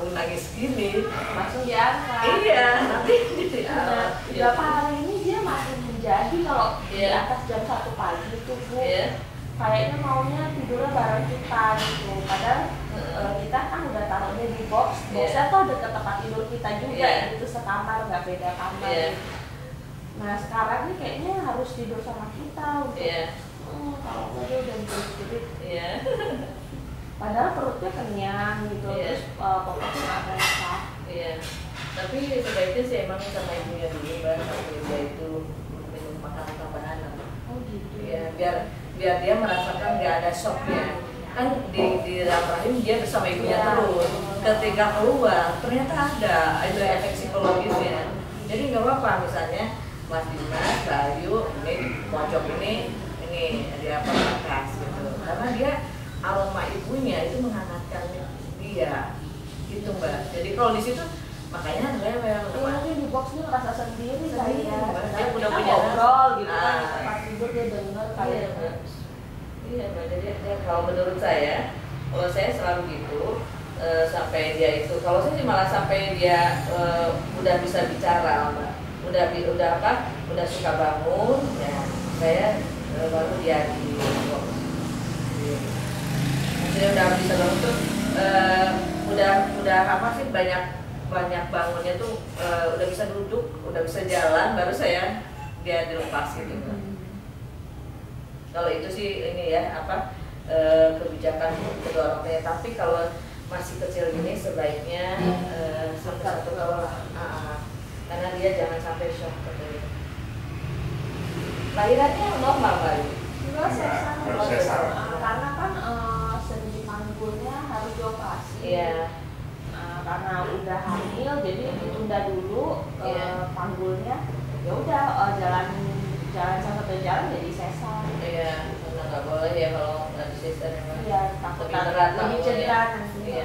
aku nangis gini langsung diangkat. iya nanti Berapa hari ini dia masih menjadi kalau di atas jam 1 pagi itu Bu. Kayaknya maunya tidurnya bareng kita gitu. Padahal kita kan udah taruhnya di boxnya tuh deket tempat tidur kita juga itu sekamar, nggak beda kamar. Nah sekarang nih kayaknya harus tidur sama kita untuk kalau nggak dia udah jerit-jerit. Padahal perutnya kenyang gitu, terus pokoknya nggak berasa. Tapi sebaiknya sih emang sama ibunya dulu Mbak, sampai dia itu minum makanan tambahan. Oh gitu. Biar dia merasakan nggak ada shocknya. Kan di dalam rahim dia bersama ibunya terus. Ketika keluar ternyata ada itu efek psikologisnya. Jadi nggak apa-apa misalnya Mas Dimas, Bayu, ini pojok ini dia perkakas gitu. Karena dia aroma ibunya itu menghangatkan dia gitu Mbak. Jadi kalau di situ makanya rewel. Mungkin di boxnya merasa sendiri kali ya. Dia udah kita punya ngobrol gitu kan, tempat tidur dia denger kali ya. Iya Mbak, jadi kalau menurut saya, kalau saya selalu gitu sampai dia itu, kalau saya sih malah sampai dia udah bisa bicara Mbak, udah suka bangun, ya saya baru dia di box. Maksudnya udah bisa bangun tuh, udah apa sih banyak bangunnya tuh udah bisa duduk, udah bisa jalan, baru dia dilepas gitu. Kalau itu sih ini ya kebijakan kedua orang tua. Tapi kalau masih kecil gini sebaiknya sampai 1 tahun lah, karena dia jangan sampai shock katanya. Lahirannya normal kali. Sesar. Karena kan sendi panggulnya harus dioperasi. Karena udah hamil jadi ditunda dulu panggulnya. Ya udah jalan sampai jalan jadi sesar. Karena nggak boleh ya kalau nggak di sesar ya. Takut lebih cedera nanti.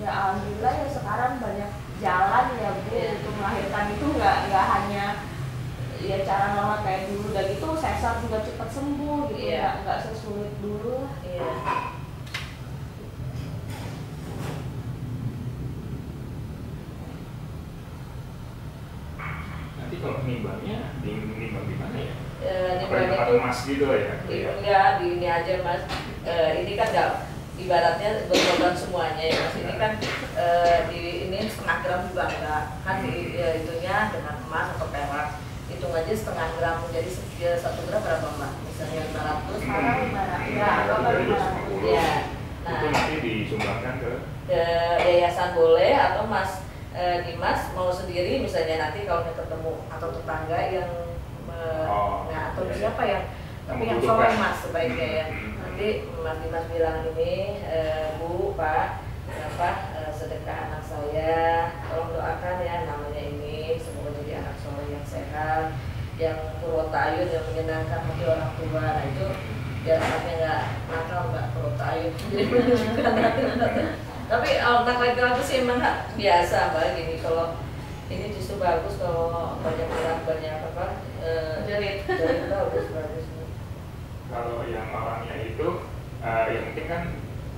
Ya alhamdulillah ya sekarang banyak jalan ya Bu untuk melahirkan itu nggak hanya ya cara normal kayak dulu, dan gitu sesar juga cepat sembuh gitu, nggak sesulit dulu. Nanti kalau nimbangnya dinimbang di mana ya? Nimbang itu emas gitu ya? Enggak, di ini aja Mas. Ini kan nggak ibaratnya berkorban semuanya ya Mas. Ini kan ini setengah gram juga enggak. Kan itunya dengan emas atau perak. Hitung aja setengah gram, jadi 1 gram berapa Mbak? Misalnya 500. Sekarang 500. Ya. Nah, itu nanti disumbangkan ke yayasan boleh, atau Mas Dimas mau sendiri misalnya nanti kalau ketemu atau tetangga yang atau siapa yang tapi yang soleh Mas sebaiknya ya. Nanti Mas Dimas bilang ini Bu, Pak, sedekah anak saya, tolong doakan ya namanya ini, semoga jadi anak soleh yang sehat, yang purwotayun, yang menyenangkan hati orang tua. Nah itu biar anaknya nggak nakal, nggak purwotayun. Jadi menunjukkan tapi anak laki-laki sih emang biasa Mbak gini. Kalau ini justru bagus kalau banyak jerit bagus. Kalau yang orangnya itu yang mungkin kan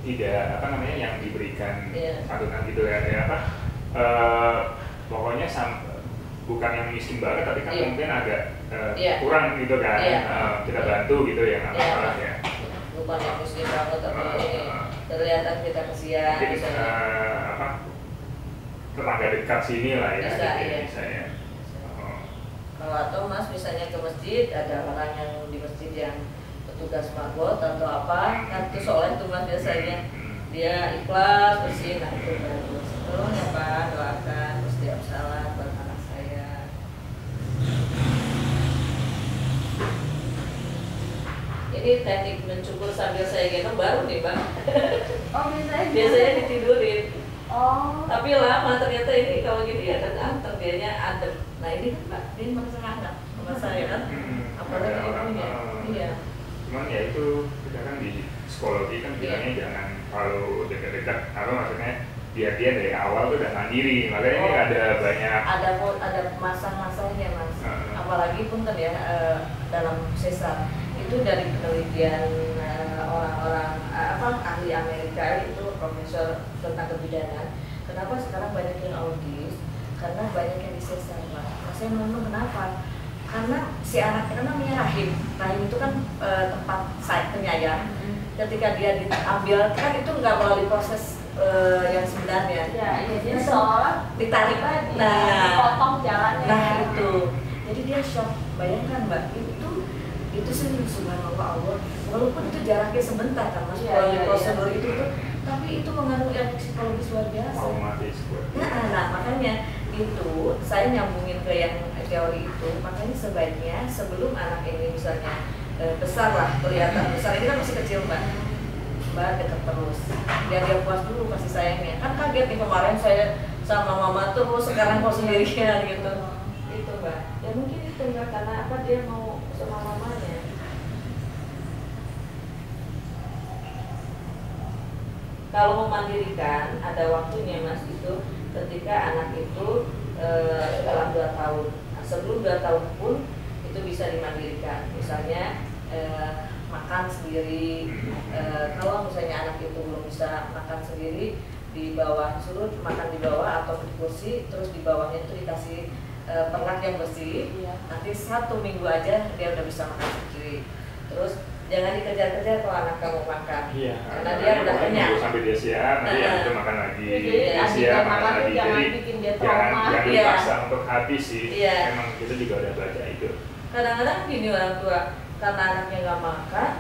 tidak yang diberikan adonan gitu ya pokoknya bukan yang miskin banget, tapi kan mungkin agak kurang gitu kan, kita bantu gitu ya, nggak masalah ya. Bukan yang miskin banget tapi kelihatan kita kesian. Jadi tetangga dekat sini lah ya. Bisa ya. Kalau atau Mas misalnya ke masjid, ada orang yang di masjid yang petugas marbot atau apa, kan itu soalnya tuh Mas biasanya dia ikhlas bersih, nah itu bagus. Tolong ya Pak, doakan setiap salat buat anak saya. Ini teknik mencukur sambil saya gendong baru nih Bang. Biasanya ditidurin. Tapi lama ternyata ini kalau gini ya anteng, dianya adem. Nah ini kan Pak, ini merasa hangat sama saya kan. Apalagi ibunya. Iya. Cuman ya itu kita kan di psikologi kan bilangnya jangan kalau dekat-dekat, maksudnya biar dia dari awal tuh udah mandiri. Makanya ini ada banyak. Ada masa-masanya Mas. Apalagi pun kan ya dalam sesar itu dari penelitian orang-orang Amerika itu profesor tentang kebidanan. Kenapa sekarang banyak yang audis? Karena banyak yang disesar, Pak. Saya ngomong kenapa? Karena si anak kan namanya rahim itu kan tempat penyayang. Ketika dia diambil kan itu nggak melalui proses yang sebenarnya. Ya, dia seolah ditarik, potong jalannya. Nah itu, jadi dia shock. Bayangkan Mbak, itu sih subhanallah Allah. Walaupun itu jaraknya sebentar kan Mas, melalui prosedur itu tuh, tapi itu mengandung efek psikologis luar biasa. Nah, makanya itu saya nyambungin ke yang teori itu. Makanya sebaiknya sebelum anak ini misalnya besar lah, kelihatan besar, ini kan masih kecil Mbak, deket terus, biar dia puas dulu kasih sayangnya. Kan kaget nih kemarin saya sama mama tuh, sekarang kok sendirian gitu. Itu Mbak, ya mungkin itu Mbak, karena apa, dia mau sama mamanya. Kalau memandirikan ada waktunya Mas, itu ketika anak itu dalam 2 tahun. Nah, sebelum 2 tahun pun itu bisa dimandirikan. Misalnya makan sendiri. Kalau misalnya anak itu belum bisa makan sendiri, di bawah suruh makan di bawah atau di kursi, terus di bawahnya itu dikasih pernak yang bersih. Nanti 1 minggu aja dia udah bisa makan sendiri. Terus jangan dikejar-kejar kalau anak kamu makan, karena dia udah kenyang. Sampai dia siap, nanti itu makan lagi. Dia siap makan lagi. Jangan bikin dia trauma. Jangan dipaksa untuk habis sih. Memang kita juga udah baca itu. Kadang-kadang gini orang tua, karena anaknya nggak makan,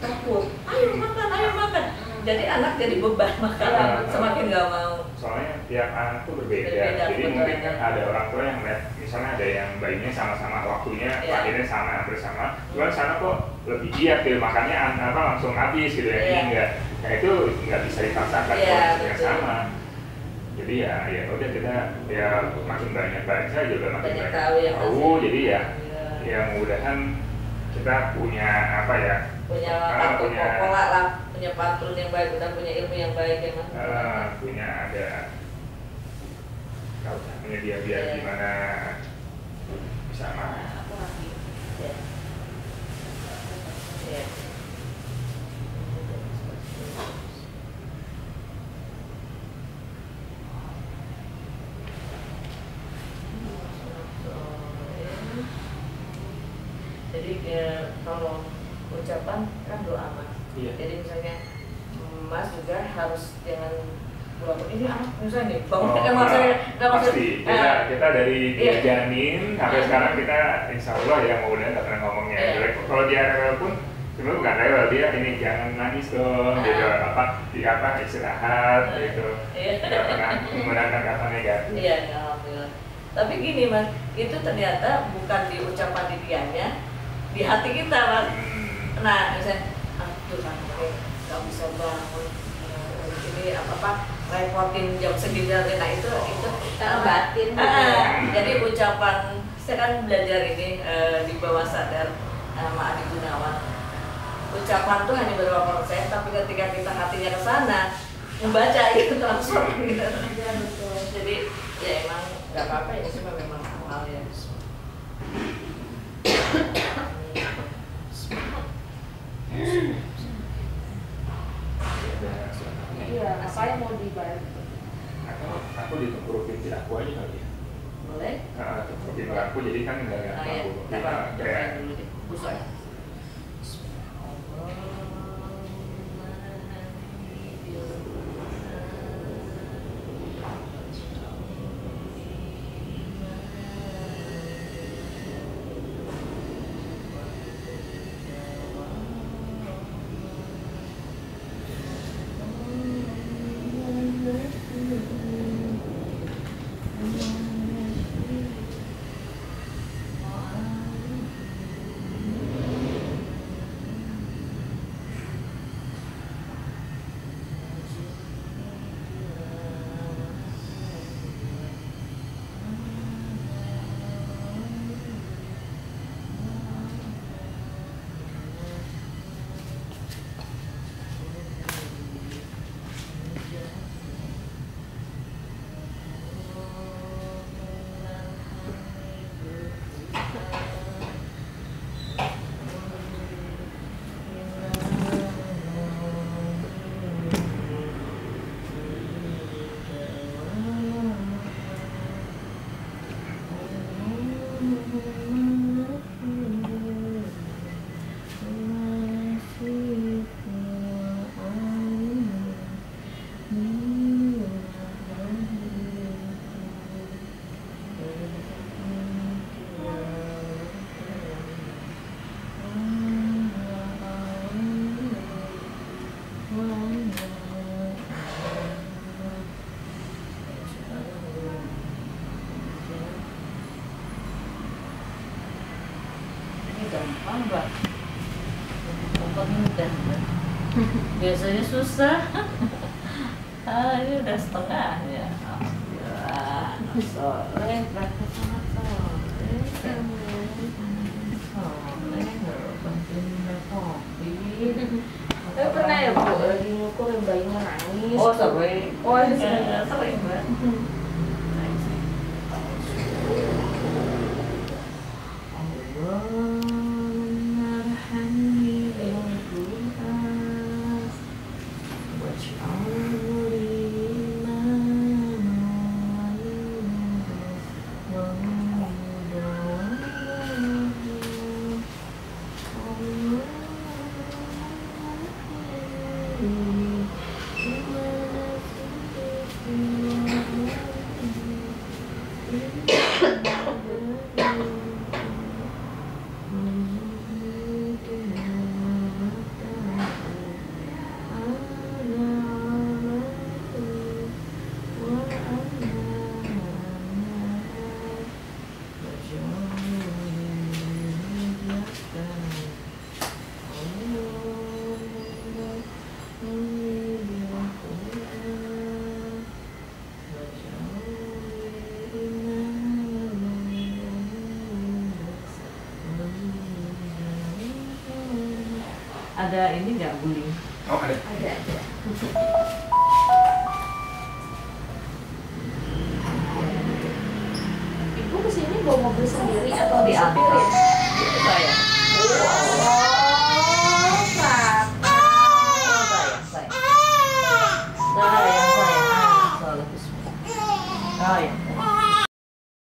takut. Ayo makan. Jadi anak jadi beban makan, semakin nggak mau. Soalnya tiap anak tuh berbeda. Jadi mungkin kan ada orang tua yang lihat, misalnya ada yang bayinya sama-sama waktunya, lahirnya sama, hampir sama. Cuman sana kok lebih giat gitu, makannya langsung habis gitu ya. Ini enggak. Nah itu nggak bisa dipaksakan yang sama. Jadi ya udah kita makin banyak baca juga makin banyak tahu. Jadi ya mudah-mudahan kita punya punya patron yang baik, kita punya ilmu yang baik ya Mas. Punya dia gimana bisa Jadi kalau ucapan kan doa Mas. Jadi misalnya Mas juga harus jangan ini anak misalnya nih pasti kita dari janin sampai sekarang kita insya Allah ya mudah-mudahan nggak pernah ngomongnya jelek. Kalau dia rewel pun sebenarnya bukan rewel, dia ini jangan nangis dong gitu, istirahat gitu, nggak pernah menggunakan kata negatif. Iya, alhamdulillah. Tapi gini Mas, itu ternyata bukan di ucapan di dianya, di hati kita Mas. Nah misalnya nggak bisa bangun ini repotin jam segini, nah itu batin. Jadi ucapan saya kan belajar ini di bawah sadar sama Adi Gunawan. Ucapan tuh hanya berapa persen, tapi ketika kita hatinya ke sana membaca itu langsung gitu. Betul. Jadi ya emang nggak apa-apa ya, cuma memang hal ya. Iya, apa yang mau dibahas? Aku ditungguin di aku aja kali ya. Boleh? Tungguin aku jadi kan nggak aku. Kayak dulu deh. Busuk. tambah. Mudah. Biasanya susah. Ini udah setengah ya. Alhamdulillah. Soleh, berangkat sama soleh. Soleh, bantuin minum kopi. Tapi pernah ya Bu, lagi ngukur yang bayinya nangis. Oh sering. Oh ini sering Mbak. Ada ini nggak guling? Oh ada. Ada. Ibu kesini bawa mobil sendiri atau Diantar. diambil?